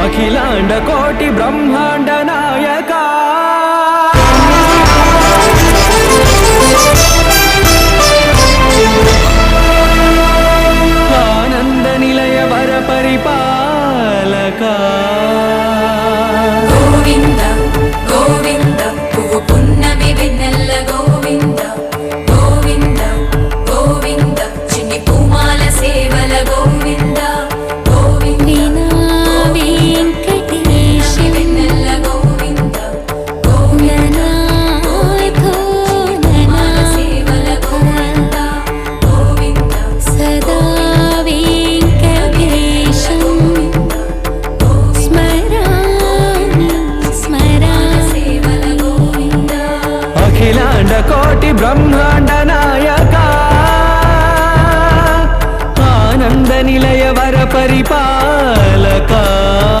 అఖిలాండ కోటి బ్రహ్మాండ నాయక ఆనంద నిలయ వర పరిపాలక గోవింద గోవింద పువ్వు పున్నమి వెన్నెల్ల గోవింద గోవింద గోవింద చిన్ని పూమాల సేవల గోవింద గోవింద వెంకటేశ వెన్నెల్ల గోవింద గోవింద పూమాల సేవల గోవింద గోవింద సదా వెంకటేశం స్మరామి స్మరామి సేవల గోవింద అఖిలాండ కోటి బ్రహ్మాండ నాయక ఆనంద నిలయ వర పరిపాలక